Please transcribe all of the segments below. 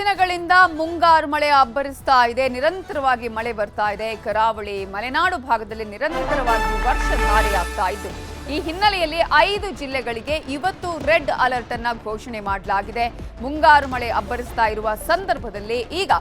ದಿನಗಳಿಂದ ಮುಂಗಾರು ಮಳೆ ಅಬ್ಬರಿಸ್ತಾ ಇದೆ. ನಿರಂತರವಾಗಿ ಮಳೆ ಬರ್ತಾ ಇದೆ. ಕರಾವಳಿ ಮಲೆನಾಡು ಭಾಗದಲ್ಲಿ ನಿರಂತರವಾಗಿ ವರ್ಷಧಾರೆಯಾಗ್ತಾ ಇದ್ದು, ಈ ಹಿನ್ನೆಲೆಯಲ್ಲಿ 5 ಜಿಲ್ಲೆಗಳಿಗೆ ಇವತ್ತು ರೆಡ್ ಅಲರ್ಟ್ ಅನ್ನ ಘೋಷಣೆ ಮಾಡಲಾಗಿದೆ. ಮುಂಗಾರು ಮಳೆ ಅಬ್ಬರಿಸ್ತಾ ಇರುವ ಸಂದರ್ಭದಲ್ಲಿ ಈಗ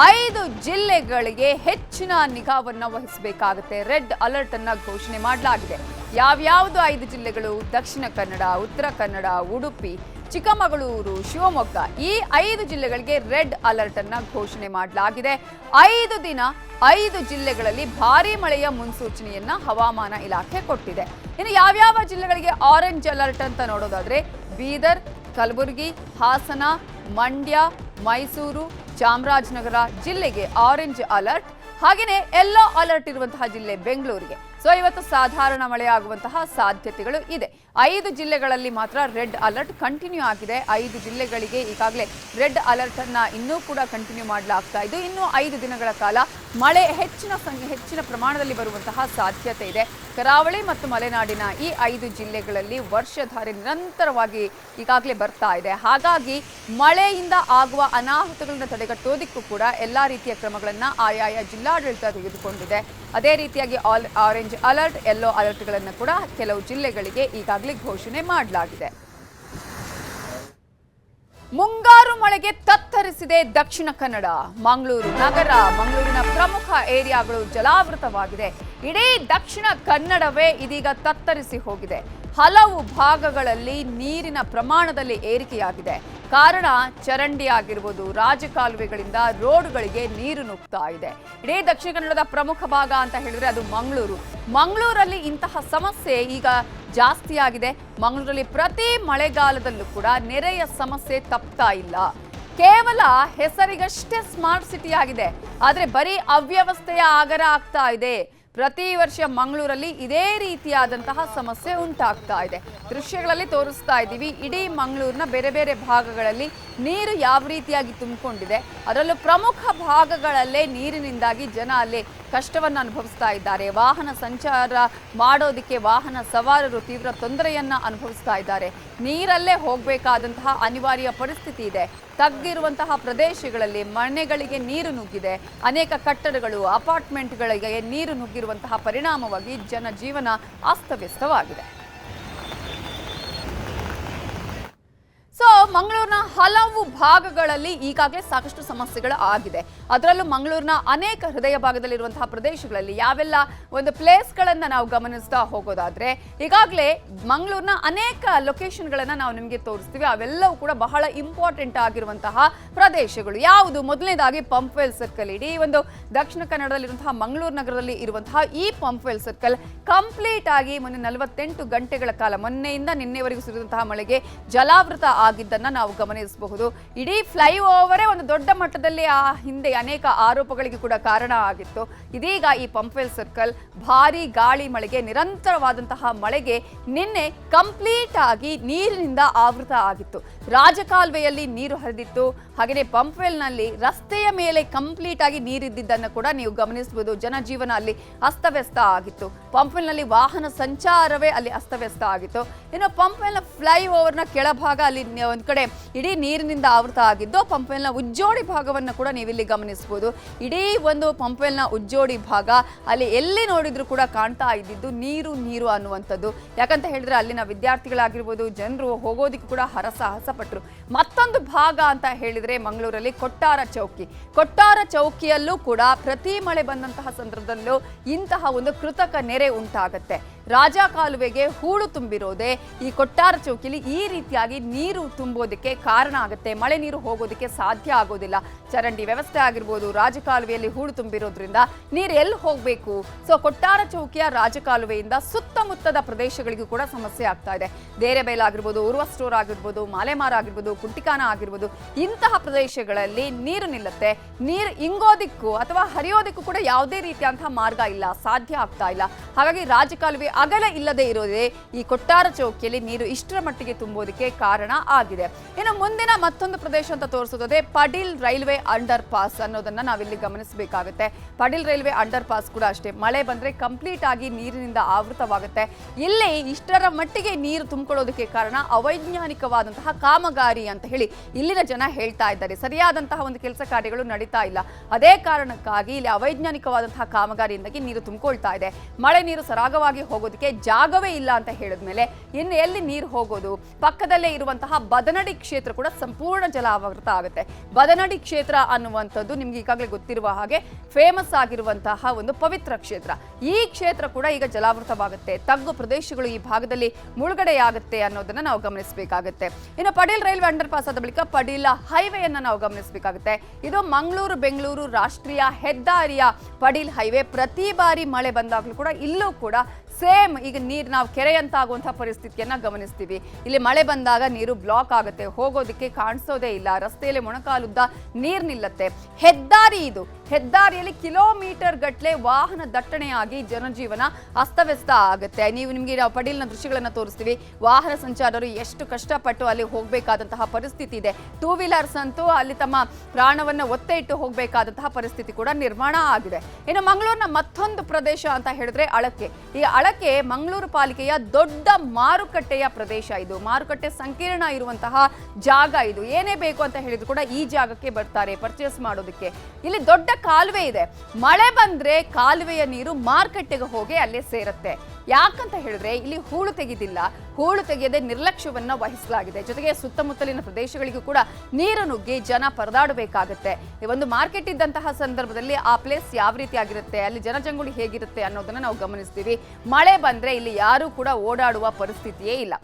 5 ಜಿಲ್ಲೆಗಳಿಗೆ ಹೆಚ್ಚಿನ ನಿಗಾವನ್ನ ವಹಿಸಬೇಕಾಗುತ್ತೆ. ರೆಡ್ ಅಲರ್ಟ್ ಅನ್ನ ಘೋಷಣೆ ಮಾಡಲಾಗಿದೆ. ಯಾವ್ಯಾವುದು 5 ಜಿಲ್ಲೆಗಳು? ದಕ್ಷಿಣ ಕನ್ನಡ, ಉತ್ತರ ಕನ್ನಡ, ಉಡುಪಿ, ಚಿಕ್ಕಮಗಳೂರು, ಶಿವಮೊಗ್ಗ, ಈ 5 ಜಿಲ್ಲೆಗಳಿಗೆ ರೆಡ್ ಅಲರ್ಟ್ ಅನ್ನ ಘೋಷಣೆ ಮಾಡಲಾಗಿದೆ. 5 ದಿನ 5 ಜಿಲ್ಲೆಗಳಲ್ಲಿ ಭಾರೀ ಮಳೆಯ ಮುನ್ಸೂಚನೆಯನ್ನ ಹವಾಮಾನ ಇಲಾಖೆ ಕೊಟ್ಟಿದೆ. ಇನ್ನು ಯಾವ್ಯಾವ ಜಿಲ್ಲೆಗಳಿಗೆ ಆರೆಂಜ್ ಅಲರ್ಟ್ ಅಂತ ನೋಡೋದಾದ್ರೆ ಬೀದರ್, ಕಲಬುರಗಿ, ಹಾಸನ, ಮಂಡ್ಯ, ಮೈಸೂರು, ಚಾಮರಾಜನಗರ ಜಿಲ್ಲೆಗೆ ಆರೆಂಜ್ ಅಲರ್ಟ್. ಹಾಗೆಯೇ ಯೆಲ್ಲೋ ಅಲರ್ಟ್ ಇರುವಂತಹ ಜಿಲ್ಲೆ ಬೆಂಗಳೂರಿಗೆ. ಸೊ ಇವತ್ತು ಸಾಧಾರಣ ಮಳೆ ಆಗುವಂತಹ ಸಾಧ್ಯತೆಗಳು ಇದೆ. 5 ಜಿಲ್ಲೆಗಳಲ್ಲಿ ಮಾತ್ರ ರೆಡ್ ಅಲರ್ಟ್ ಕಂಟಿನ್ಯೂ ಆಗಿದೆ. 5 ಜಿಲ್ಲೆಗಳಿಗೆ ಈಗಾಗಲೇ ರೆಡ್ ಅಲರ್ಟ್ ಅನ್ನ ಇನ್ನೂ ಕೂಡ ಕಂಟಿನ್ಯೂ ಮಾಡಲಾಗ್ತಾ ಇದ್ದು, ಇನ್ನು 5 ದಿನಗಳ ಕಾಲ ಮಳೆ ಹೆಚ್ಚಿನ ಪ್ರಮಾಣದಲ್ಲಿ ಬರುವಂತಹ ಸಾಧ್ಯತೆ ಇದೆ. ಕರಾವಳಿ ಮತ್ತು ಮಲೆನಾಡಿನ ಈ 5 ಜಿಲ್ಲೆಗಳಲ್ಲಿ ವರ್ಷಧಾರೆ ನಿರಂತರವಾಗಿ ಈಗಾಗಲೇ ಬರ್ತಾ ಇದೆ. ಹಾಗಾಗಿ ಮಳೆಯಿಂದ ಆಗುವ ಅನಾಹುತಗಳನ್ನು ತಡೆಗಟ್ಟೋದಕ್ಕೂ ಕೂಡ ಎಲ್ಲಾ ರೀತಿಯ ಕ್ರಮಗಳನ್ನು ಆಯಾಯ ಜಿಲ್ಲಾಡಳಿತ ತೆಗೆದುಕೊಂಡಿದೆ. ಅದೇ ರೀತಿಯಾಗಿ ಆರೆಂಜ್ ಅಲರ್ಟ್, ಯೆಲ್ಲೋ ಅಲರ್ಟ್ಗಳನ್ನು ಕೂಡ ಕೆಲವು ಜಿಲ್ಲೆಗಳಿಗೆ ಈಗಾಗಲೇ ಘೋಷಣೆ ಮಾಡಲಾಗಿದೆ. ಮುಂಗಾರು ಮಳೆಗೆ ತತ್ತರಿಸಿದೆ ದಕ್ಷಿಣ ಕನ್ನಡ. ಮಂಗಳೂರು ನಗರ, ಮಂಗಳೂರಿನ ಪ್ರಮುಖ ಏರಿಯಾಗಳು ಜಲಾವೃತವಾಗಿದೆ. ಇಡೀ ದಕ್ಷಿಣ ಕನ್ನಡವೇ ಇದೀಗ ತತ್ತರಿಸಿ ಹೋಗಿದೆ. ಹಲವು ಭಾಗಗಳಲ್ಲಿ ನೀರಿನ ಪ್ರಮಾಣದಲ್ಲಿ ಏರಿಕೆಯಾಗಿದೆ. ಕಾರಣ ಚರಂಡಿ ಆಗಿರ್ಬೋದು, ರಾಜಕಾಲುವೆಗಳಿಂದ ರೋಡ್ಗಳಿಗೆ ನೀರು ನುಗ್ತಾ ಇದೆ. ಇಡೀ ದಕ್ಷಿಣ ಕನ್ನಡದ ಪ್ರಮುಖ ಭಾಗ ಅಂತ ಹೇಳಿದ್ರೆ ಅದು ಮಂಗಳೂರು. ಮಂಗಳೂರಲ್ಲಿ ಇಂತಹ ಸಮಸ್ಯೆ ಈಗ ಜಾಸ್ತಿ ಆಗಿದೆ. ಮಂಗಳೂರಲ್ಲಿ ಪ್ರತಿ ಮಳೆಗಾಲದಲ್ಲೂ ಕೂಡ ನೆರೆಯ ಸಮಸ್ಯೆ ತಪ್ತಾ ಇಲ್ಲ. ಕೇವಲ ಹೆಸರಿಗಷ್ಟೇ ಸ್ಮಾರ್ಟ್ ಸಿಟಿ ಆಗಿದೆ, ಆದರೆ ಬರೀ ಅವ್ಯವಸ್ಥೆಯ ಆಗರ ಆಗ್ತಾ ಇದೆ. ಪ್ರತಿ ವರ್ಷ ಮಂಗಳೂರಲ್ಲಿ ಇದೇ ರೀತಿಯಾದಂತಹ ಸಮಸ್ಯೆ ಉಂಟಾಗ್ತಾ ಇದೆ. ದೃಶ್ಯಗಳಲ್ಲಿ ತೋರಿಸ್ತಾ ಇದ್ದೀವಿ. ಇಡೀ ಮಂಗಳೂರಿನ ಬೇರೆ ಬೇರೆ ಭಾಗಗಳಲ್ಲಿ ನೀರು ಯಾವ ರೀತಿಯಾಗಿ ತುಂಬಿಕೊಂಡಿದೆ. ಅದರಲ್ಲೂ ಪ್ರಮುಖ ಭಾಗಗಳಲ್ಲೇ ನೀರಿನಿಂದಾಗಿ ಜನ ಅಲ್ಲಿ ಕಷ್ಟವನ್ನು ಅನುಭವಿಸ್ತಾ ಇದ್ದಾರೆ. ವಾಹನ ಸಂಚಾರ ಮಾಡೋದಕ್ಕೆ ವಾಹನ ಸವಾರರು ತೀವ್ರ ತೊಂದರೆಯನ್ನ ಅನುಭವಿಸ್ತಾ ಇದ್ದಾರೆ. ನೀರಲ್ಲೇ ಹೋಗಬೇಕಾದಂತಹ ಅನಿವಾರ್ಯ ಪರಿಸ್ಥಿತಿ ಇದೆ. ತಗ್ಗಿರುವಂತಹ ಪ್ರದೇಶಗಳಲ್ಲಿ ಮನೆಗಳಿಗೆ ನೀರು ನುಗ್ಗಿದೆ. ಅನೇಕ ಕಟ್ಟಡಗಳು, ಅಪಾರ್ಟ್ಮೆಂಟ್ಗಳಿಗೆ ನೀರು ನುಗ್ಗಿರುವಂತಹ ಪರಿಣಾಮವಾಗಿ ಜನಜೀವನ ಅಸ್ತವ್ಯಸ್ತವಾಗಿದೆ. ಸೊ ಮಂಗಳೂರಿನ ಹಲವು ಭಾಗಗಳಲ್ಲಿ ಈಗಾಗಲೇ ಸಾಕಷ್ಟು ಸಮಸ್ಯೆಗಳು ಆಗಿದೆ. ಅದರಲ್ಲೂ ಮಂಗಳೂರಿನ ಅನೇಕ ಹೃದಯ ಭಾಗದಲ್ಲಿರುವಂತಹ ಪ್ರದೇಶಗಳಲ್ಲಿ ಯಾವೆಲ್ಲ ಒಂದು ಪ್ಲೇಸ್ಗಳನ್ನು ನಾವು ಗಮನಿಸ್ತಾ ಹೋಗೋದಾದ್ರೆ, ಈಗಾಗಲೇ ಮಂಗಳೂರಿನ ಅನೇಕ ಲೊಕೇಶನ್ಗಳನ್ನು ನಾವು ನಿಮಗೆ ತೋರಿಸ್ತೀವಿ. ಅವೆಲ್ಲವೂ ಕೂಡ ಬಹಳ ಇಂಪಾರ್ಟೆಂಟ್ ಆಗಿರುವಂತಹ ಪ್ರದೇಶಗಳು. ಯಾವುದು? ಮೊದಲನೇದಾಗಿ ಪಂಪ್ವೆಲ್ ಸರ್ಕಲ್. ಇಡೀ ಒಂದು ದಕ್ಷಿಣ ಕನ್ನಡದಲ್ಲಿರುವಂತಹ ಮಂಗಳೂರು ನಗರದಲ್ಲಿ ಇರುವಂತಹ ಈ ಪಂಪ್ವೆಲ್ ಸರ್ಕಲ್ ಕಂಪ್ಲೀಟ್ ಆಗಿ ಮೊನ್ನೆ 48 ಗಂಟೆಗಳ ಕಾಲ, ಮೊನ್ನೆಯಿಂದ ನಿನ್ನೆವರೆಗೂ ಸುರಿದಂತಹ ಮಳೆಗೆ ಜಲಾವೃತ ಆಗಿದ್ದನ್ನ ನಾವು ಗಮನಿಸಬಹುದು. ಇಡೀ ಫ್ಲೈಓವರೇ ಒಂದು ದೊಡ್ಡ ಮಟ್ಟದಲ್ಲಿ ಆ ಹಿಂದೆ ಅನೇಕ ಆರೋಪಗಳಿಗೆ ಕೂಡ ಕಾರಣ ಆಗಿತ್ತು. ಇದೀಗ ಈ ಪಂಪ್ವೆಲ್ ಸರ್ಕಲ್ ಭಾರಿ ಗಾಳಿ ಮಳೆಗೆ, ನಿರಂತರವಾದಂತಹ ಮಳೆಗೆ ನಿನ್ನೆ ಕಂಪ್ಲೀಟ್ ಆಗಿ ನೀರಿನಿಂದ ಆವೃತ ಆಗಿತ್ತು. ರಾಜಕಾಲುವೆಯಲ್ಲಿ ನೀರು ಹರಿದಿತ್ತು. ಹಾಗೆಯೇ ಪಂಪ್ವೆಲ್ನಲ್ಲಿ ರಸ್ತೆಯ ಮೇಲೆ ಕಂಪ್ಲೀಟ್ ಆಗಿ ನೀರಿದ್ದನ್ನು ಕೂಡ ನೀವು ಗಮನಿಸಬಹುದು. ಜನಜೀವನ ಅಲ್ಲಿ ಅಸ್ತವ್ಯಸ್ತ ಆಗಿತ್ತು. ಪಂಪ್ವೆಲ್ನಲ್ಲಿ ವಾಹನ ಸಂಚಾರವೇ ಅಲ್ಲಿ ಅಸ್ತವ್ಯಸ್ತ ಆಗಿತ್ತು. ಇನ್ನು ಪಂಪ್ವೆಲ್ನ ಫ್ಲೈಓವರ್ನ ಕೆಳಭಾಗ ಅಲ್ಲಿ ಒಂದ್ ಕಡೆ ಇಡೀ ನೀರಿನಿಂದ ಆವೃತ ಆಗಿದ್ದು, ಪಂಪ್ವೆಲ್ನ ಉಜ್ಜೋಡಿ ಭಾಗವನ್ನು ಕೂಡ ನೀವಿಲ್ಲಿ ಗಮನಿಸಬಹುದು. ಇಡೀ ಒಂದು ಪಂಪ್ವೆಲ್ನ ಉಜ್ಜೋಡಿ ಭಾಗ ಅಲ್ಲಿ ಎಲ್ಲಿ ನೋಡಿದ್ರು ಕೂಡ ಕಾಣ್ತಾ ಇದ್ದಿದ್ದು ನೀರು ನೀರು ಅನ್ನುವಂಥದ್ದು. ಯಾಕಂತ ಹೇಳಿದ್ರೆ ಅಲ್ಲಿನ ವಿದ್ಯಾರ್ಥಿಗಳಾಗಿರ್ಬೋದು, ಜನರು ಹೋಗೋದಿಕ್ಕೂ ಕೂಡ ಹರಸಾಹಸ ಪಟ್ಟರು. ಮತ್ತೊಂದು ಭಾಗ ಅಂತ ಹೇಳಿದ್ರೆ ಮಂಗಳೂರಲ್ಲಿ ಕೊಟ್ಟಾರ ಚೌಕಿ. ಕೊಟ್ಟಾರ ಚೌಕಿಯಲ್ಲೂ ಕೂಡ ಪ್ರತಿ ಮಳೆ ಬಂದಂತಹ ಸಂದರ್ಭದಲ್ಲೂ ಇಂತಹ ಒಂದು ಕೃತಕ ನೆರೆ ಉಂಟಾಗತ್ತೆ. ರಾಜಕಾಲುವೆಗೆ ಹೂಳು ತುಂಬಿರೋದೆ ಈ ಕೊಟ್ಟಾರ ಚೌಕಿಲಿ ಈ ರೀತಿಯಾಗಿ ನೀರು ತುಂಬೋದಕ್ಕೆ ಕಾರಣ ಆಗುತ್ತೆ. ಮಳೆ ನೀರು ಹೋಗೋದಕ್ಕೆ ಸಾಧ್ಯ ಆಗೋದಿಲ್ಲ. ಚರಂಡಿ ವ್ಯವಸ್ಥೆ ಆಗಿರ್ಬೋದು, ರಾಜಕಾಲುವೆಯಲ್ಲಿ ಹೂಳು ತುಂಬಿರೋದ್ರಿಂದ ನೀರು ಎಲ್ಲಿ ಹೋಗಬೇಕು? ಸೊ ಕೊಟ್ಟಾರ ಚೌಕಿಯ ರಾಜಕಾಲುವೆಯಿಂದ ಸುತ್ತಮುತ್ತದ ಪ್ರದೇಶಗಳಿಗೂ ಕೂಡ ಸಮಸ್ಯೆ ಆಗ್ತಾ ಇದೆ. ದೇರೆಬೇಲ್ ಆಗಿರ್ಬೋದು, ಉರ್ವ ಸ್ಟೋರ್ ಆಗಿರ್ಬೋದು, ಮಾಲೆಮಾರ ಆಗಿರ್ಬೋದು, ಕುಂಟಿಕಾನ ಆಗಿರ್ಬೋದು, ಇಂತಹ ಪ್ರದೇಶಗಳಲ್ಲಿ ನೀರು ನಿಲ್ಲುತ್ತೆ. ನೀರು ಇಂಗೋದಿಕ್ಕೂ ಅಥವಾ ಹರಿಯೋದಕ್ಕೂ ಕೂಡ ಯಾವುದೇ ರೀತಿಯಂತಹ ಮಾರ್ಗ ಇಲ್ಲ, ಸಾಧ್ಯ ಆಗ್ತಾ ಇಲ್ಲ. ಹಾಗಾಗಿ ರಾಜಕಾಲುವೆ ಅಗಲ ಇಲ್ಲದೆ ಇರೋದೇ ಈ ಕೊಟ್ಟಾರ ಚೌಕಿಯಲ್ಲಿ ನೀರು ಇಷ್ಟರ ಮಟ್ಟಿಗೆ ತುಂಬೋದಕ್ಕೆ ಕಾರಣ ಆಗಿದೆ. ಇನ್ನು ಮುಂದಿನ ಮತ್ತೊಂದು ಪ್ರದೇಶ ಅಂತ ತೋರಿಸೋದೇ ಪಡೀಲ್ ರೈಲ್ವೆ ಅಂಡರ್ ಪಾಸ್ ಅನ್ನೋದನ್ನ ನಾವಿಲ್ಲಿ ಗಮನಿಸಬೇಕಾಗುತ್ತೆ. ಪಡೀಲ್ ರೈಲ್ವೆ ಅಂಡರ್ ಪಾಸ್ ಕೂಡ ಅಷ್ಟೇ, ಮಳೆ ಬಂದ್ರೆ ಕಂಪ್ಲೀಟ್ ಆಗಿ ನೀರಿನಿಂದ ಆವೃತವಾಗುತ್ತೆ. ಇಲ್ಲಿ ಇಷ್ಟರ ಮಟ್ಟಿಗೆ ನೀರು ತುಂಬಿಕೊಳ್ಳೋದಕ್ಕೆ ಕಾರಣ ಅವೈಜ್ಞಾನಿಕವಾದಂತಹ ಕಾಮಗಾರಿ ಅಂತ ಹೇಳಿ ಇಲ್ಲಿನ ಜನ ಹೇಳ್ತಾ ಇದ್ದಾರೆ. ಸರಿಯಾದಂತಹ ಒಂದು ಕೆಲಸ ಕಾರ್ಯಗಳು ನಡೀತಾ ಇಲ್ಲ. ಅದೇ ಕಾರಣಕ್ಕಾಗಿ ಇಲ್ಲಿ ಅವೈಜ್ಞಾನಿಕವಾದಂತಹ ಕಾಮಗಾರಿಯಿಂದಾಗಿ ನೀರು ತುಂಬಿಕೊಳ್ತಾ ಇದೆ. ಮಳೆ ನೀರು ಸರಾಗವಾಗಿ ಹೋಗೋದಕ್ಕೆ ಜಾಗವೇ ಇಲ್ಲ ಅಂತ ಹೇಳಿದ್ಮೇಲೆ ಇನ್ನು ಎಲ್ಲಿ ನೀರು ಹೋಗೋದು? ಪಕ್ಕದಲ್ಲೇ ಇರುವಂತಹ ಬದನಡಿ ಕ್ಷೇತ್ರ ಕೂಡ ಸಂಪೂರ್ಣ ಜಲಾವೃತ ಆಗುತ್ತೆ. ಬದನಡಿ ಕ್ಷೇತ್ರ ಅನ್ನುವಂಥದ್ದು ನಿಮ್ಗೆ ಈಗಾಗಲೇ ಗೊತ್ತಿರುವ ಹಾಗೆ ಫೇಮಸ್ ಆಗಿರುವಂತಹ ಒಂದು ಪವಿತ್ರ ಕ್ಷೇತ್ರ. ಈ ಕ್ಷೇತ್ರ ಕೂಡ ಈಗ ಜಲಾವೃತವಾಗುತ್ತೆ. ತಗ್ಗು ಪ್ರದೇಶಗಳು ಈ ಭಾಗದಲ್ಲಿ ಮುಳುಗಡೆಯಾಗುತ್ತೆ ಅನ್ನೋದನ್ನ ನಾವು ಗಮನಿಸಬೇಕಾಗುತ್ತೆ. ಇನ್ನು ಪಡೀಲ್ ರೈಲ್ವೆ ಅಂಡರ್ ಪಾಸ್ ಆದ ಬಳಿಕ ಪಡೀಲ ಹೈವೇಯನ್ನ ನಾವು ಗಮನಿಸಬೇಕಾಗುತ್ತೆ. ಇದು ಮಂಗಳೂರು ಬೆಂಗಳೂರು ರಾಷ್ಟ್ರೀಯ ಹೆದ್ದಾರಿಯ ಪಡೀಲ್ ಹೈವೇ. ಪ್ರತಿ ಬಾರಿ ಮಳೆ ಬಂದಾಗಲೂ ಕೂಡ ಇಲ್ಲೂ ಕೂಡ ಸೇಮ್ ಈಗ ನೀರು ನಾವು ಕೆರೆಯಂತ ಆಗುವಂತಹ ಪರಿಸ್ಥಿತಿಯನ್ನ ಗಮನಿಸ್ತೀವಿ. ಇಲ್ಲಿ ಮಳೆ ಬಂದಾಗ ನೀರು ಬ್ಲಾಕ್ ಆಗುತ್ತೆ, ಹೋಗೋದಕ್ಕೆ ಕಾಣಿಸೋದೇ ಇಲ್ಲ. ರಸ್ತೆಯಲ್ಲಿ ಮೊಣಕಾಲುದ್ದ ನೀರು ನಿಲ್ಲತ್ತೆ. ಹೆದ್ದಾರಿ ಇದು, ಹೆದ್ದಾರಿಯಲ್ಲಿ ಕಿಲೋಮೀಟರ್ ಗಟ್ಟಲೆ ವಾಹನ ದಟ್ಟಣೆಯಾಗಿ ಜನಜೀವನ ಅಸ್ತವ್ಯಸ್ತ ಆಗುತ್ತೆ. ನಿಮಗೆ ನಾವು ಪಡೀಲ್ನ ದೃಶ್ಯಗಳನ್ನ ತೋರಿಸ್ತೀವಿ. ವಾಹನ ಸಂಚಾರರು ಎಷ್ಟು ಕಷ್ಟಪಟ್ಟು ಅಲ್ಲಿ ಹೋಗಬೇಕಾದಂತಹ ಪರಿಸ್ಥಿತಿ ಇದೆ. ಟೂ ವೀಲರ್ಸ್ ಅಂತೂ ಅಲ್ಲಿ ತಮ್ಮ ಪ್ರಾಣವನ್ನ ಒತ್ತೆ ಇಟ್ಟು ಹೋಗಬೇಕಾದಂತಹ ಪರಿಸ್ಥಿತಿ ಕೂಡ ನಿರ್ಮಾಣ ಆಗಿದೆ. ಇನ್ನು ಮಂಗಳೂರಿನ ಮತ್ತೊಂದು ಪ್ರದೇಶ ಅಂತ ಹೇಳಿದ್ರೆ ಅಳಕೆ. ಈ ಅಳಕೆ ಮಂಗಳೂರು ಪಾಲಿಕೆಯ ದೊಡ್ಡ ಮಾರುಕಟ್ಟೆಯ ಪ್ರದೇಶ. ಇದು ಮಾರುಕಟ್ಟೆ ಸಂಕೀರ್ಣ ಇರುವಂತಹ ಜಾಗ. ಇದು ಏನೇ ಬೇಕು ಅಂತ ಹೇಳಿದ್ರು ಕೂಡ ಈ ಜಾಗಕ್ಕೆ ಬರ್ತಾರೆ ಪರ್ಚೇಸ್ ಮಾಡೋದಕ್ಕೆ. ಇಲ್ಲಿ ದೊಡ್ಡ ಕಾಲುವೆ ಇದೆ. ಮಳೆ ಬಂದ್ರೆ ಕಾಲುವೆಯ ನೀರು ಮಾರುಕಟ್ಟೆಗೆ ಹೋಗಿ ಅಲ್ಲೇ ಸೇರುತ್ತೆ. ಯಾಕಂತ ಹೇಳಿದ್ರೆ ಇಲ್ಲಿ ಹೂಳು ತೆಗೆದಿಲ್ಲ, ಹೂಳು ತೆಗೆಯದೆ ನಿರ್ಲಕ್ಷ್ಯವನ್ನ ವಹಿಸಲಾಗಿದೆ. ಜೊತೆಗೆ ಸುತ್ತಮುತ್ತಲಿನ ಪ್ರದೇಶಗಳಿಗೂ ಕೂಡ ನೀರು ನುಗ್ಗಿ ಜನ ಪರದಾಡಬೇಕಾಗುತ್ತೆ. ಒಂದು ಮಾರ್ಕೆಟ್ ಇದ್ದಂತಹ ಸಂದರ್ಭದಲ್ಲಿ ಆ ಪ್ಲೇಸ್ ಯಾವ ರೀತಿ ಆಗಿರುತ್ತೆ, ಅಲ್ಲಿ ಜನಜಂಗುಳಿ ಹೇಗಿರುತ್ತೆ ಅನ್ನೋದನ್ನ ನಾವು ಗಮನಿಸ್ತೀವಿ. ಮಳೆ ಬಂದ್ರೆ ಇಲ್ಲಿ ಯಾರು ಕೂಡ ಓಡಾಡುವ ಪರಿಸ್ಥಿತಿಯೇ ಇಲ್ಲ.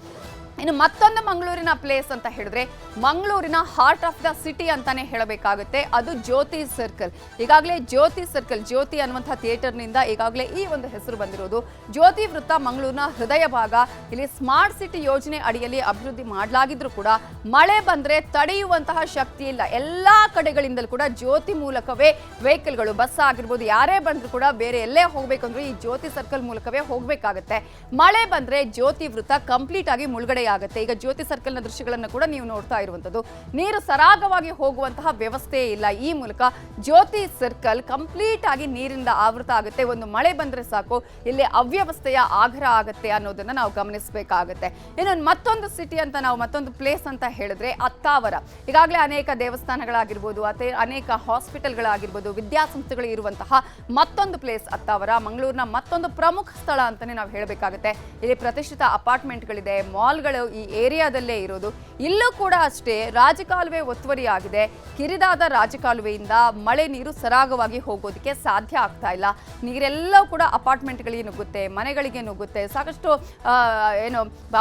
ಇನ್ನು ಮತ್ತೊಂದು ಮಂಗಳೂರಿನ ಪ್ಲೇಸ್ ಅಂತ ಹೇಳಿದ್ರೆ ಮಂಗಳೂರಿನ ಹಾರ್ಟ್ ಆಫ್ ದ ಸಿಟಿ ಅಂತಾನೆ ಹೇಳಬೇಕಾಗುತ್ತೆ. ಅದು ಜ್ಯೋತಿ ಸರ್ಕಲ್. ಈಗಾಗಲೇ ಜ್ಯೋತಿ ಸರ್ಕಲ್, ಜ್ಯೋತಿ ಅನ್ನುವಂತಹ ಥಿಯೇಟರ್ನಿಂದ ಈಗಾಗಲೇ ಈ ಒಂದು ಹೆಸರು ಬಂದಿರೋದು. ಜ್ಯೋತಿ ವೃತ್ತ ಮಂಗಳೂರಿನ ಹೃದಯ ಭಾಗ. ಇಲ್ಲಿ ಸ್ಮಾರ್ಟ್ ಸಿಟಿ ಯೋಜನೆ ಅಡಿಯಲ್ಲಿ ಅಭಿವೃದ್ಧಿ ಮಾಡಲಾಗಿದ್ರು ಕೂಡ ಮಳೆ ಬಂದ್ರೆ ತಡೆಯುವಂತಹ ಶಕ್ತಿ ಇಲ್ಲ. ಎಲ್ಲಾ ಕಡೆಗಳಿಂದಲೂ ಕೂಡ ಜ್ಯೋತಿ ಮೂಲಕವೇ ವೆಹಿಕಲ್ಗಳು, ಬಸ್ ಆಗಿರ್ಬೋದು, ಯಾರೇ ಬಂದ್ರು ಕೂಡ ಬೇರೆ ಎಲ್ಲೇ ಹೋಗ್ಬೇಕಂದ್ರೂ ಈ ಜ್ಯೋತಿ ಸರ್ಕಲ್ ಮೂಲಕವೇ ಹೋಗ್ಬೇಕಾಗತ್ತೆ. ಮಳೆ ಬಂದ್ರೆ ಜ್ಯೋತಿ ವೃತ್ತ ಕಂಪ್ಲೀಟ್ ಆಗಿ ಮುಳುಗಡೆ ಆಗುತ್ತೆ. ಈಗ ಜ್ಯೋತಿ ಸರ್ಕಲ್ ನ ದೃಶ್ಯಗಳನ್ನು ಕೂಡ ನೀವು ನೋಡ್ತಾ ಇರುವಂತದ್ದು. ನೀರು ಸರಾಗವಾಗಿ ಹೋಗುವಂತಹ ವ್ಯವಸ್ಥೆ ಇಲ್ಲ. ಈ ಮೂಲಕ ಜ್ಯೋತಿ ಸರ್ಕಲ್ ಕಂಪ್ಲೀಟ್ ಆಗಿ ನೀರಿಂದ ಆವೃತ ಆಗುತ್ತೆ. ಒಂದು ಮಳೆ ಬಂದ್ರೆ ಸಾಕು ಇಲ್ಲಿ ಅವ್ಯವಸ್ಥೆಯ ಆಗ್ರಹ ಆಗುತ್ತೆ ಅನ್ನೋದನ್ನ ನಾವು ಗಮನಿಸಬೇಕಾಗುತ್ತೆ. ಇನ್ನು ಮತ್ತೊಂದು ಸಿಟಿ ಅಂತ ನಾವು ಮತ್ತೊಂದು ಪ್ಲೇಸ್ ಅಂತ ಹೇಳಿದ್ರೆ ಅತ್ತಾವರ. ಈಗಾಗಲೇ ಅನೇಕ ದೇವಸ್ಥಾನಗಳಾಗಿರ್ಬೋದು, ಅನೇಕ ಹಾಸ್ಪಿಟಲ್ಗಳಾಗಿರ್ಬೋದು, ವಿದ್ಯಾಸಂಸ್ಥೆಗಳು ಇರುವಂತಹ ಮತ್ತೊಂದು ಪ್ಲೇಸ್ ಅತ್ತಾವರ. ಮಂಗಳೂರಿನ ಮತ್ತೊಂದು ಪ್ರಮುಖ ಸ್ಥಳ ಅಂತಾನೆ ನಾವು ಹೇಳಬೇಕಾಗುತ್ತೆ. ಇಲ್ಲಿ ಪ್ರತಿಷ್ಠಿತ ಅಪಾರ್ಟ್ಮೆಂಟ್ಗಳಿದೆ, ಮಾಲ್ಗಳು ಈ ಏರಿಯಾದಲ್ಲೇ ಇರೋದು. ಇಲ್ಲೂ ಕೂಡ ಅಷ್ಟೇ ರಾಜಕಾಲುವೆ ಒತ್ತುವರಿಯಾಗಿದೆ. ಕಿರಿದಾದ ರಾಜಕಾಲುವೆಯಿಂದ ಮಳೆ ನೀರು ಸರಾಗವಾಗಿ ಹೋಗೋದಕ್ಕೆ ಸಾಧ್ಯ ಆಗ್ತಾ ಇಲ್ಲ. ನೀರೆಲ್ಲವೂ ಕೂಡ ಅಪಾರ್ಟ್ಮೆಂಟ್ಗಳಿಗೆ ನುಗ್ಗುತ್ತೆ, ಮನೆಗಳಿಗೆ ನುಗ್ಗುತ್ತೆ. ಸಾಕಷ್ಟು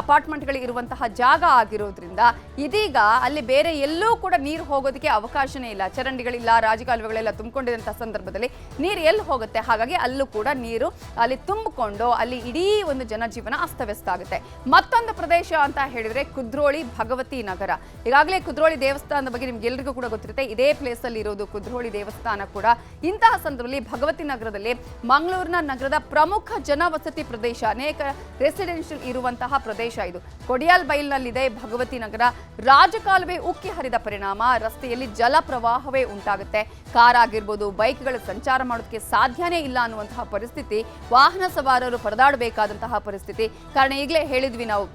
ಅಪಾರ್ಟ್ಮೆಂಟ್ಗಳು ಇರುವಂತಹ ಜಾಗ ಆಗಿರೋದ್ರಿಂದ ಇದೀಗ ಅಲ್ಲಿ ಬೇರೆ ಎಲ್ಲೂ ಕೂಡ ನೀರು ಹೋಗೋದಕ್ಕೆ ಅವಕಾಶನೇ ಇಲ್ಲ. ಚರಂಡಿಗಳಿಲ್ಲ, ರಾಜಕಾಲುವೆಗಳೆಲ್ಲ ತುಂಬಿಕೊಂಡಿರುವಂತಹ ಸಂದರ್ಭದಲ್ಲಿ ನೀರು ಎಲ್ಲಿ ಹೋಗುತ್ತೆ? ಹಾಗಾಗಿ ಅಲ್ಲೂ ಕೂಡ ನೀರು ಅಲ್ಲಿ ತುಂಬಿಕೊಂಡು ಅಲ್ಲಿ ಇಡೀ ಒಂದು ಜನಜೀವನ ಅಸ್ತವ್ಯಸ್ತ ಆಗುತ್ತೆ. ಮತ್ತೊಂದು ಪ್ರದೇಶ ಅಂತ ಹೇಳಿದ್ರೆ ಕುದ್ರೋಳಿ ಭಗವತಿ ನಗರ. ಈಗಾಗಲೇ ಕುದ್ರೋಳಿ ದೇವಸ್ಥಾನದ ಬಗ್ಗೆ ನಿಮ್ಗೆ ಎಲ್ರಿಗೂ ಕೂಡ ಗೊತ್ತಿರುತ್ತೆ. ಇದೇ ಪ್ಲೇಸ್ ಅಲ್ಲಿ ಇರೋದು ಕುದ್ರೋಳಿ ದೇವಸ್ಥಾನ ಕೂಡ. ಇಂತಹ ಸಂದರ್ಭದಲ್ಲಿ ಭಗವತಿ ನಗರದಲ್ಲಿ ಮಂಗಳೂರಿನ ನಗರದ ಪ್ರಮುಖ ಜನವಸತಿ ಪ್ರದೇಶ, ಅನೇಕ ರೆಸಿಡೆನ್ಷಿಯಲ್ ಇರುವಂತಹ ಪ್ರದೇಶ ಇದು. ಕೊಡಿಯಾಲ್ ಬೈಲ್ನಲ್ಲಿದೆ ಭಗವತಿ ನಗರ. ರಾಜಕಾಲುವೆ ಉಕ್ಕಿ ಹರಿದ ಪರಿಣಾಮ ರಸ್ತೆಯಲ್ಲಿ ಜಲ ಪ್ರವಾಹವೇ ಉಂಟಾಗುತ್ತೆ. ಕಾರ್ ಆಗಿರ್ಬೋದು, ಬೈಕ್ಗಳ ಸಂಚಾರ ಮಾಡೋದಕ್ಕೆ ಸಾಧ್ಯನೇ ಇಲ್ಲ ಅನ್ನುವಂತಹ ಪರಿಸ್ಥಿತಿ, ವಾಹನ ಸವಾರರು ಪರದಾಡಬೇಕಾದಂತಹ ಪರಿಸ್ಥಿತಿ. ಕಾರಣ ಈಗಲೇ ಹೇಳಿದ್ವಿ ನಾವು,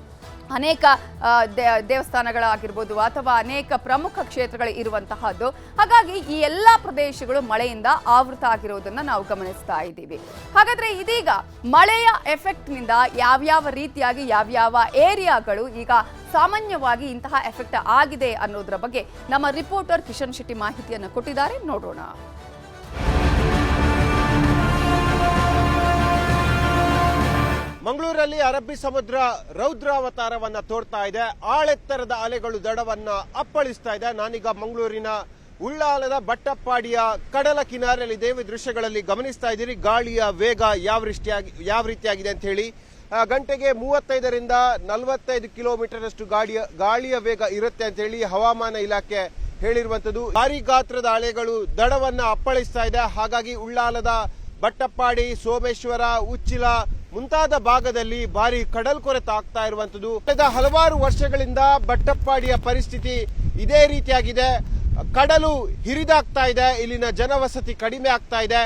ಅನೇಕ ದೇವಸ್ಥಾನಗಳಾಗಿರ್ಬೋದು ಅಥವಾ ಅನೇಕ ಪ್ರಮುಖ ಕ್ಷೇತ್ರಗಳು ಇರುವಂತಹದ್ದು. ಹಾಗಾಗಿ ಈ ಎಲ್ಲ ಪ್ರದೇಶಗಳು ಮಳೆಯಿಂದ ಆವೃತ ಆಗಿರೋದನ್ನ ನಾವು ಗಮನಿಸ್ತಾ ಇದ್ದೀವಿ. ಹಾಗಾದ್ರೆ ಇದೀಗ ಮಳೆಯ ಎಫೆಕ್ಟ್ನಿಂದ ಯಾವ್ಯಾವ ರೀತಿಯಾಗಿ ಯಾವ್ಯಾವ ಏರಿಯಾಗಳು ಈಗ ಸಾಮಾನ್ಯವಾಗಿ ಇಂತಹ ಎಫೆಕ್ಟ್ ಆಗಿದೆ ಅನ್ನೋದ್ರ ಬಗ್ಗೆ ನಮ್ಮ ರಿಪೋರ್ಟರ್ ಕಿಶನ್ ಶೆಟ್ಟಿ ಮಾಹಿತಿಯನ್ನು ಕೊಟ್ಟಿದ್ದಾರೆ, ನೋಡೋಣ. ಮಂಗಳೂರಲ್ಲಿ ಅರಬ್ಬಿ ಸಮುದ್ರ ರೌದ್ರಾವತಾರವನ್ನ ತೋರ್ತಾ ಇದೆ. ಆಳೆತ್ತರದ ಅಲೆಗಳು ದಡವನ್ನ ಅಪ್ಪಳಿಸ್ತಾ ಇದೆ. ನಾನೀಗ ಮಂಗಳೂರಿನ ಉಳ್ಳಾಲದ ಬಟ್ಟಪ್ಪಾಡಿಯ ಕಡಲ ಕಿನಾರೆಯಲ್ಲಿದ್ದೇವೆ. ದೃಶ್ಯಗಳಲ್ಲಿ ಗಮನಿಸ್ತಾ ಇದ್ದೀರಿ ಗಾಳಿಯ ವೇಗ ಯಾವ ರೀತಿಯಾಗಿದೆ ಅಂತ ಹೇಳಿ. ಗಂಟೆಗೆ 35ರಿಂದ 45 ಕಿಲೋಮೀಟರ್ ಅಷ್ಟು ಗಾಳಿಯ ವೇಗ ಇರುತ್ತೆ ಅಂತ ಹೇಳಿ ಹವಾಮಾನ ಇಲಾಖೆ ಹೇಳಿರುವಂತದ್ದು. ಭಾರಿ ಗಾತ್ರದ ಅಲೆಗಳು ದಡವನ್ನ ಅಪ್ಪಳಿಸ್ತಾ ಇದೆ. ಹಾಗಾಗಿ ಉಳ್ಳಾಲದ ಬಟ್ಟಪ್ಪಾಡಿ, ಸೋಮೇಶ್ವರ, ಉಚ್ಚಿಲ ಮುಂತಾದ ಭಾಗದಲ್ಲಿ ಭಾರಿ ಕಡಲ್ಕೊರೆತ ಆಗ್ತಾ ಇರುವಂತದ್ದು. ಕಳೆದ ಹಲವಾರು ವರ್ಷಗಳಿಂದ ಬಟ್ಟಪ್ಪಾಡಿಯ ಪರಿಸ್ಥಿತಿ ಇದೇ ರೀತಿಯಾಗಿದೆ. ಕಡಲು ಹಿರಿದಾಗ್ತಾ ಇದೆ, ಇಲ್ಲಿನ ಜನವಸತಿ ಕಡಿಮೆ ಆಗ್ತಾ ಇದೆ.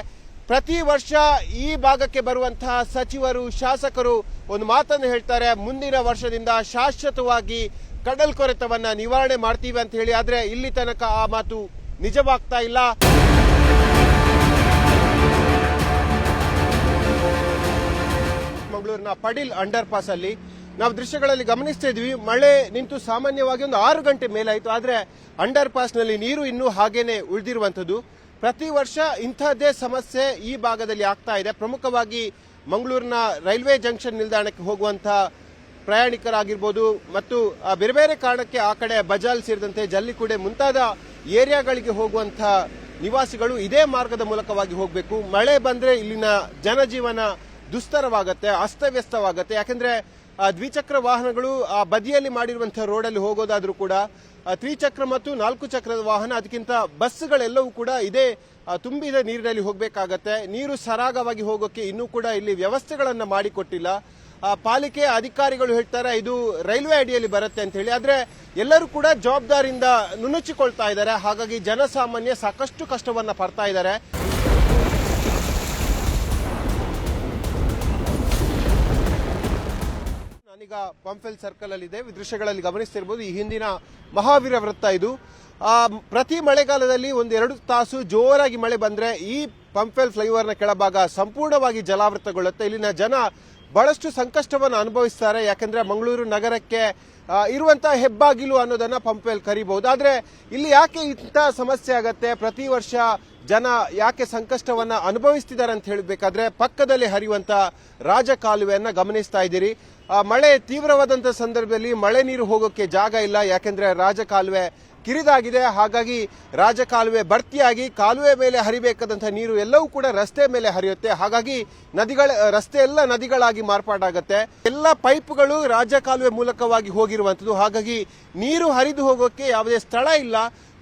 ಪ್ರತಿ ವರ್ಷ ಈ ಭಾಗಕ್ಕೆ ಬರುವಂತಹ ಸಚಿವರು, ಶಾಸಕರು ಒಂದು ಮಾತನ್ನು ಹೇಳ್ತಾರೆ, ಮುಂದಿನ ವರ್ಷದಿಂದ ಶಾಶ್ವತವಾಗಿ ಕಡಲ್ಕೊರೆತವನ್ನ ನಿವಾರಣೆ ಮಾಡ್ತೀವಿ ಅಂತ ಹೇಳಿ. ಆದ್ರೆ ಇಲ್ಲಿ ತನಕ ಆ ಮಾತು ನಿಜವಾಗ್ತಾ ಇಲ್ಲ. ಮಂಗಳೂರಿನ ಪಡಿಲ್ ಅಂಡರ್ ಪಾಸ್ ಅಲ್ಲಿ ನಾವು ದೃಶ್ಯಗಳಲ್ಲಿ ಗಮನಿಸ್ತಾ ಇದ್ವಿ, ಮಳೆ ನಿಂತು ಸಾಮಾನ್ಯವಾಗಿ ಒಂದು 6 ಗಂಟೆ ಮೇಲಾಯಿತು. ಆದ್ರೆ ಅಂಡರ್ ಪಾಸ್ ನಲ್ಲಿ ನೀರು ಇನ್ನೂ ಹಾಗೇನೆ ಉಳಿದಿರುವಂತದ್ದು. ಪ್ರತಿ ವರ್ಷ ಇಂತಹದ್ದೇ ಸಮಸ್ಯೆ ಈ ಭಾಗದಲ್ಲಿ ಆಗ್ತಾ ಇದೆ. ಪ್ರಮುಖವಾಗಿ ಮಂಗಳೂರಿನ ರೈಲ್ವೆ ಜಂಕ್ಷನ್ ನಿಲ್ದಾಣಕ್ಕೆ ಹೋಗುವಂತಹ ಪ್ರಯಾಣಿಕರಾಗಿರ್ಬೋದು ಮತ್ತು ಬೇರೆ ಬೇರೆ ಕಾರಣಕ್ಕೆ ಆ ಕಡೆ ಬಜಾಲ್ ಸೇರಿದಂತೆ ಜಲ್ಲಿಕುಡೆ ಮುಂತಾದ ಏರಿಯಾಗಳಿಗೆ ಹೋಗುವಂತಹ ನಿವಾಸಿಗಳು ಇದೇ ಮಾರ್ಗದ ಮೂಲಕವಾಗಿ ಹೋಗಬೇಕು. ಮಳೆ ಬಂದ್ರೆ ಇಲ್ಲಿನ ಜನಜೀವನ ದುಸ್ತರವಾಗುತ್ತೆ, ಅಸ್ತವ್ಯಸ್ತವಾಗುತ್ತೆ. ಯಾಕಂದ್ರೆ ದ್ವಿಚಕ್ರ ವಾಹನಗಳು ಆ ಬದಿಯಲ್ಲಿ ಮಾಡಿರುವಂತಹ ರೋಡಲ್ಲಿ ಹೋಗೋದಾದ್ರೂ ಕೂಡ ತ್ರಿಚಕ್ರ ಮತ್ತು 4 ಚಕ್ರದ ವಾಹನ, ಅದಕ್ಕಿಂತ ಬಸ್ಗಳೆಲ್ಲವೂ ಕೂಡ ಇದೇ ತುಂಬಿದ ನೀರಿನಲ್ಲಿ ಹೋಗಬೇಕಾಗತ್ತೆ. ನೀರು ಸರಾಗವಾಗಿ ಹೋಗೋಕೆ ಇನ್ನೂ ಕೂಡ ಇಲ್ಲಿ ವ್ಯವಸ್ಥೆಗಳನ್ನ ಮಾಡಿಕೊಟ್ಟಿಲ್ಲ. ಪಾಲಿಕೆ ಅಧಿಕಾರಿಗಳು ಹೇಳ್ತಾರೆ ಇದು ರೈಲ್ವೆ ಅಡಿಯಲ್ಲಿ ಬರುತ್ತೆ ಅಂತ ಹೇಳಿ. ಆದ್ರೆ ಎಲ್ಲರೂ ಕೂಡ ಜವಾಬ್ದಾರಿಯಿಂದ ನುಣುಚಿಕೊಳ್ತಾ ಇದ್ದಾರೆ. ಹಾಗಾಗಿ ಜನಸಾಮಾನ್ಯ ಸಾಕಷ್ಟು ಕಷ್ಟವನ್ನ ಪಡ್ತಾ ಇದ್ದಾರೆ. ನಾನೀಗ ಪಂಪೆಲ್ ಸರ್ಕಲ್ ಅಲ್ಲಿ ಇದೆ. ದೃಶ್ಯಗಳಲ್ಲಿ ಗಮನಿಸ್ತಿರ್ಬೋದು, ಈ ಹಿಂದಿನ ಮಹಾವೀರ ವೃತ್ತ ಇದು. ಪ್ರತಿ ಮಳೆಗಾಲದಲ್ಲಿ 1-2 ತಾಸು ಜೋರಾಗಿ ಮಳೆ ಬಂದ್ರೆ ಈ ಪಂಪೆಲ್ ಫ್ಲೈಓವರ್ನ ಕೆಳಭಾಗ ಸಂಪೂರ್ಣವಾಗಿ ಜಲಾವೃತಗೊಳ್ಳುತ್ತೆ. ಇಲ್ಲಿನ ಜನ ಬಹಳಷ್ಟು ಸಂಕಷ್ಟವನ್ನು ಅನುಭವಿಸ್ತಾರೆ. ಯಾಕಂದ್ರೆ ಮಂಗಳೂರು ನಗರಕ್ಕೆ ಇರುವಂತಹ ಹೆಬ್ಬಾಗಿಲು ಅನ್ನೋದನ್ನ ಪಂಪೆಲ್ ಕರಿಬಹುದು. ಆದ್ರೆ ಇಲ್ಲಿ ಯಾಕೆ ಇಂಥ ಸಮಸ್ಯೆ ಆಗತ್ತೆ, ಪ್ರತಿ ವರ್ಷ ಜನ ಯಾಕೆ ಸಂಕಷ್ಟವನ್ನ ಅನುಭವಿಸ್ತಿದ್ದಾರೆ ಅಂತ ಹೇಳಬೇಕಾದ್ರೆ ಪಕ್ಕದಲ್ಲಿ ಹರಿಯುವಂತ ರಾಜಕಾಲುವೆಯನ್ನ ಗಮನಿಸ್ತಾ ಇದ್ದೀರಿ. ಮಳೆ ತೀವ್ರವಾದಂತಹ ಸಂದರ್ಭದಲ್ಲಿ ಮಳೆ ನೀರು ಹೋಗೋಕೆ ಜಾಗ ಇಲ್ಲ. ಯಾಕೆಂದ್ರೆ ರಾಜಕಾಲುವೆ ಕಿರಿದಾಗಿದೆ. ಹಾಗಾಗಿ ರಾಜಕಾಲುವೆ ಭರ್ತಿಯಾಗಿ ಕಾಲುವೆ ಮೇಲೆ ಹರಿಬೇಕಾದಂತಹ ನೀರು ಎಲ್ಲವೂ ಕೂಡ ರಸ್ತೆ ಮೇಲೆ ಹರಿಯುತ್ತೆ. ಹಾಗಾಗಿ ರಸ್ತೆ ಎಲ್ಲ ನದಿಗಳಾಗಿ ಮಾರ್ಪಾಡಾಗತ್ತೆ. ಎಲ್ಲ ಪೈಪ್ಗಳು ರಾಜಕಾಲುವೆ ಮೂಲಕವಾಗಿ ಹೋಗಿರುವಂತದ್ದು. ಹಾಗಾಗಿ ನೀರು ಹರಿದು ಹೋಗೋಕೆ ಯಾವುದೇ ಸ್ಥಳ ಇಲ್ಲ.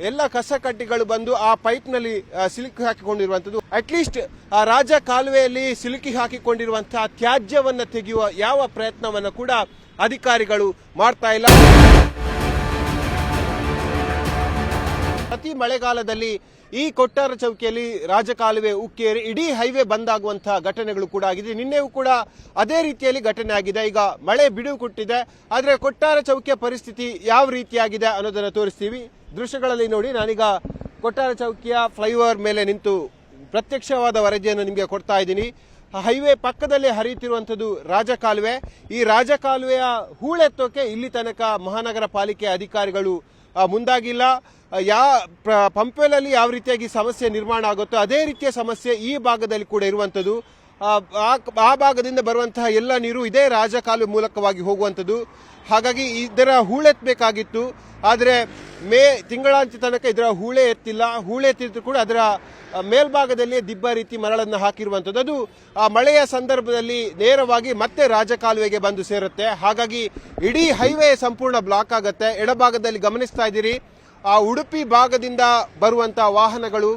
ಎಲ್ಲ ಕಸ ಕಡ್ಡಿಗಳು ಬಂದು ಆ ಪೈಪ್ ನಲ್ಲಿ ಸಿಲುಕಿ ಹಾಕಿಕೊಂಡಿರುವಂತದ್ದು. ಅಟ್ಲೀಸ್ಟ್ ಆ ರಾಜ ಕಾಲುವೆಯಲ್ಲಿ ಸಿಲುಕಿ ಹಾಕಿಕೊಂಡಿರುವಂತಹ ತ್ಯಾಜ್ಯವನ್ನ ತೆಗೆಯುವ ಯಾವ ಪ್ರಯತ್ನವನ್ನ ಕೂಡ ಅಧಿಕಾರಿಗಳು ಮಾಡ್ತಾ ಇಲ್ಲ. ಪ್ರತಿ ಮಳೆಗಾಲದಲ್ಲಿ ಈ ಕೊಟ್ಟಾರ ಚೌಕಿಯಲ್ಲಿ ರಾಜಕಾಲುವೆ ಉಕ್ಕೇರಿ ಇಡೀ ಹೈವೇ ಬಂದ್ ಆಗುವಂತಹ ಘಟನೆಗಳು ಕೂಡ ಆಗಿದೆ. ನಿನ್ನೆಯೂ ಕೂಡ ಅದೇ ರೀತಿಯಲ್ಲಿ ಘಟನೆ ಆಗಿದೆ. ಈಗ ಮಳೆ ಬಿಡುವು ಕೊಟ್ಟಿದೆ, ಆದ್ರೆ ಕೊಟ್ಟಾರ ಚೌಕಿಯ ಪರಿಸ್ಥಿತಿ ಯಾವ ರೀತಿಯಾಗಿದೆ ಅನ್ನೋದನ್ನ ತೋರಿಸ್ತೀವಿ. ದೃಶ್ಯಗಳಲ್ಲಿ ನೋಡಿ, ನಾನೀಗ ಕೊಟ್ಟಾರ ಚೌಕಿಯ ಫ್ಲೈಓವರ್ ಮೇಲೆ ನಿಂತು ಪ್ರತ್ಯಕ್ಷವಾದ ವರದಿಯನ್ನು ನಿಮಗೆ ಕೊಡ್ತಾ ಇದ್ದೀನಿ. ಹೈವೇ ಪಕ್ಕದಲ್ಲಿ ಹರಿಯುತ್ತಿರುವಂತದ್ದು ರಾಜಕಾಲುವೆ. ಈ ರಾಜಕಾಲುವೆಯ ಹೂಳೆತ್ತೋಕೆ ಇಲ್ಲಿ ತನಕ ಮಹಾನಗರ ಪಾಲಿಕೆ ಅಧಿಕಾರಿಗಳು ಮುಂದಾಗಿಲ್ಲ. ಪಂಪೆಲಲ್ಲಿ ಯಾವ ರೀತಿಯಾಗಿ ಸಮಸ್ಯೆ ನಿರ್ಮಾಣ ಆಗುತ್ತೋ ಅದೇ ರೀತಿಯ ಸಮಸ್ಯೆ ಈ ಭಾಗದಲ್ಲಿ ಕೂಡ ಇರುವಂತದ್ದು. ಆ ಭಾಗದಿಂದ ಬರುವಂತಹ ಎಲ್ಲ ನೀರು ಇದೇ ರಾಜಕಾಲುವೆ ಮೂಲಕವಾಗಿ ಹೋಗುವಂತದ್ದು. ಹಾಗಾಗಿ ಇದರ ಹೂಳೆತ್ತಬೇಕಾಗಿತ್ತು, ಆದ್ರೆ ಮೇ ತಿಂಗಳಾಂತ್ಯ ತನಕ ಇದರ ಹೂಳೆ ಎತ್ತಿಲ್ಲ. ಹೂಳೆ ಎತ್ತಿದ್ರು ಕೂಡ ಅದರ ಮೇಲ್ಭಾಗದಲ್ಲಿ ದಿಬ್ಬ ರೀತಿ ಮರಳನ್ನ ಹಾಕಿರುವಂತದ್ದು. ಅದು ಆ ಮಳೆಯ ಸಂದರ್ಭದಲ್ಲಿ ನೇರವಾಗಿ ಮತ್ತೆ ರಾಜಕಾಲುವೆಗೆ ಬಂದು ಸೇರುತ್ತೆ. ಹಾಗಾಗಿ ಇಡೀ ಹೈವೇ ಸಂಪೂರ್ಣ ಬ್ಲಾಕ್ ಆಗುತ್ತೆ. ಎಡಭಾಗದಲ್ಲಿ ಗಮನಿಸ್ತಾ ಇದ್ದೀರಿ, ಆ ಉಡುಪಿ ಭಾಗದಿಂದ ಬರುವಂತಹ ವಾಹನಗಳು,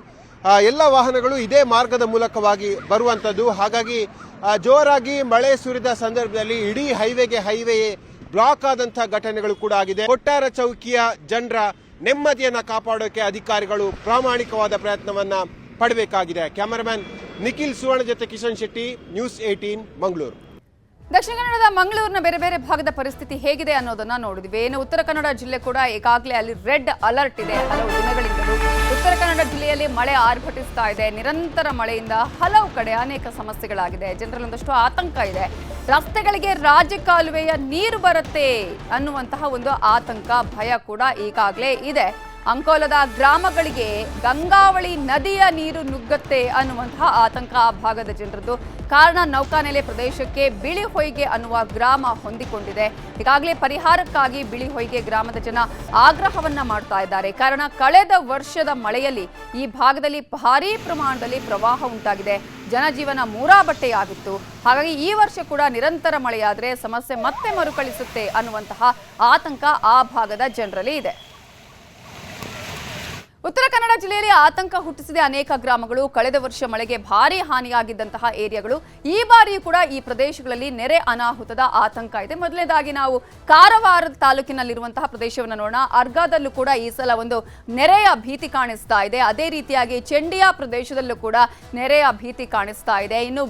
ಎಲ್ಲ ವಾಹನಗಳು ಇದೇ ಮಾರ್ಗದ ಮೂಲಕವಾಗಿ ಬರುವಂತದ್ದು. ಹಾಗಾಗಿ ಜೋರಾಗಿ ಮಳೆ ಸುರಿದ ಸಂದರ್ಭದಲ್ಲಿ ಇಡೀ ಹೈವೇ ಬ್ಲಾಕ್ ಆದಂತಹ ಘಟನೆಗಳು ಕೂಡ ಆಗಿದೆ. ಕೊಟ್ಟಾರ ಚೌಕಿಯ ಜನರ ನೆಮ್ಮದಿಯನ್ನ ಕಾಪಾಡೋಕೆ ಅಧಿಕಾರಿಗಳು ಪ್ರಾಮಾಣಿಕವಾದ ಪ್ರಯತ್ನವನ್ನ ಪಡಬೇಕಾಗಿದೆ. ಕ್ಯಾಮರಾಮನ್ ನಿಖಿಲ್ ಸುವರ್ಣ ಜೊತೆ ಕಿಶನ್ ಶೆಟ್ಟಿ, ನ್ಯೂಸ್ 18 ಮಂಗಳೂರು. ದಕ್ಷಿಣ ಕನ್ನಡದ ಮಂಗಳೂರಿನ ಬೇರೆ ಬೇರೆ ಭಾಗದ ಪರಿಸ್ಥಿತಿ ಹೇಗಿದೆ ಅನ್ನೋದನ್ನ ನೋಡಿದ್ವಿ. ಇನ್ನು ಉತ್ತರ ಕನ್ನಡ ಜಿಲ್ಲೆ ಕೂಡ ಈಗಾಗಲೇ ಅಲ್ಲಿ ರೆಡ್ ಅಲರ್ಟ್ ಇದೆ ಹಲವು ದಿನಗಳಿಂದಲೂ. ಉತ್ತರ ಕನ್ನಡ ಜಿಲ್ಲೆಯಲ್ಲಿ ಮಳೆ ಆರ್ಭಟಿಸ್ತಾ ಇದೆ. ನಿರಂತರ ಮಳೆಯಿಂದ ಹಲವು ಕಡೆ ಅನೇಕ ಸಮಸ್ಯೆಗಳಾಗಿದೆ. ಜನರಲ್ಲಿ ಒಂದಷ್ಟು ಆತಂಕ ಇದೆ. ರಸ್ತೆಗಳಿಗೆ ರಾಜಕಾಲುವೆಯ ನೀರು ಬರುತ್ತೆ ಅನ್ನುವಂತಹ ಒಂದು ಆತಂಕ, ಭಯ ಕೂಡ ಈಗಾಗಲೇ ಇದೆ. ಅಂಕೋಲದ ಗ್ರಾಮಗಳಿಗೆ ಗಂಗಾವಳಿ ನದಿಯ ನೀರು ನುಗ್ಗತ್ತೆ ಅನ್ನುವಂತಹ ಆತಂಕ ಆ ಭಾಗದ ಜನರದ್ದು. ಕಾರಣ ನೌಕಾನೆಲೆ ಪ್ರದೇಶಕ್ಕೆ ಬಿಳಿಹೊಯ್ಗೆ ಅನ್ನುವ ಗ್ರಾಮ ಹೊಂದಿಕೊಂಡಿದೆ. ಈಗಾಗಲೇ ಪರಿಹಾರಕ್ಕಾಗಿ ಬಿಳಿಹೊಯ್ಗೆ ಗ್ರಾಮದ ಜನ ಆಗ್ರಹವನ್ನ ಮಾಡ್ತಾ ಇದ್ದಾರೆ. ಕಾರಣ ಕಳೆದ ವರ್ಷದ ಮಳೆಯಲ್ಲಿ ಈ ಭಾಗದಲ್ಲಿ ಭಾರೀ ಪ್ರಮಾಣದಲ್ಲಿ ಪ್ರವಾಹ ಉಂಟಾಗಿದೆ. ಜನಜೀವನ ಮೂರಾಬಟ್ಟೆಯಾಗಿತ್ತು. ಹಾಗಾಗಿ ಈ ವರ್ಷ ಕೂಡ ನಿರಂತರ ಮಳೆಯಾದರೆ ಸಮಸ್ಯೆ ಮತ್ತೆ ಮರುಕಳಿಸುತ್ತೆ ಅನ್ನುವಂತಹ ಆತಂಕ ಆ ಭಾಗದ ಜನರಲ್ಲಿ ಇದೆ. ಉತ್ತರ ಕನ್ನಡ ಜಿಲ್ಲೆಯಲ್ಲಿ ಆತಂಕ ಹುಟ್ಟಿಸಿದೆ ಅನೇಕ ಗ್ರಾಮಗಳು. ಕಳೆದ ವರ್ಷ ಮಳೆಗೆ ಭಾರಿ ಹಾನಿಯಾಗಿದ್ದಂತಹ ಏರಿಯಾಗಳು ಈ ಬಾರಿಯೂ ಕೂಡ ಈ ಪ್ರದೇಶಗಳಲ್ಲಿ ನೆರೆ ಅನಾಹುತದ ಆತಂಕ ಇದೆ. ಮೊದಲನೇದಾಗಿ ನಾವು ಕಾರವಾರ ತಾಲೂಕಿನಲ್ಲಿರುವಂತಹ ಪ್ರದೇಶವನ್ನು ನೋಡೋಣ. ಅರ್ಗಾದಲ್ಲೂ ಕೂಡ ಈ ಸಲ ಒಂದು ನೆರೆಯ ಭೀತಿ ಕಾಣಿಸ್ತಾ ಇದೆ. ಅದೇ ರೀತಿಯಾಗಿ ಚೆಂಡಿಯಾ ಪ್ರದೇಶದಲ್ಲೂ ಕೂಡ ನೆರೆಯ ಭೀತಿ ಕಾಣಿಸ್ತಾ ಇದೆ. ಇನ್ನು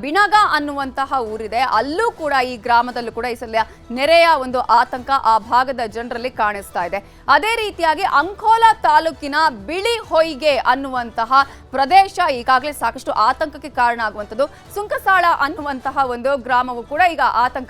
ಬಿಣಗ ಅನ್ನುವಂತಹ ಊರಿದೆ, ಅಲ್ಲೂ ಕೂಡ ಈ ಗ್ರಾಮದಲ್ಲೂ ಕೂಡ ಈ ಸಲ ನೆರೆಯ ಒಂದು ಆತಂಕ ಆ ಭಾಗದ ಜನರಲ್ಲಿ ಕಾಣಿಸ್ತಾ ಇದೆ. ಅದೇ ರೀತಿಯಾಗಿ ಅಂಕೋಲಾ ತಾಲೂಕಿನ ಬಿಳಿ ಹೊಯ್ಗೆ ಅನ್ನುವಂತಹ ಪ್ರದೇಶ ಈಗಾಗಲೇ ಸಾಕಷ್ಟು ಆತಂಕಕ್ಕೆ ಕಾರಣ ಆಗುವಂಥದ್ದು. ಸುಂಕಸಾಳ ಅನ್ನುವಂತಹ ಒಂದು ಗ್ರಾಮವು ಕೂಡ ಈಗ ಆತಂಕ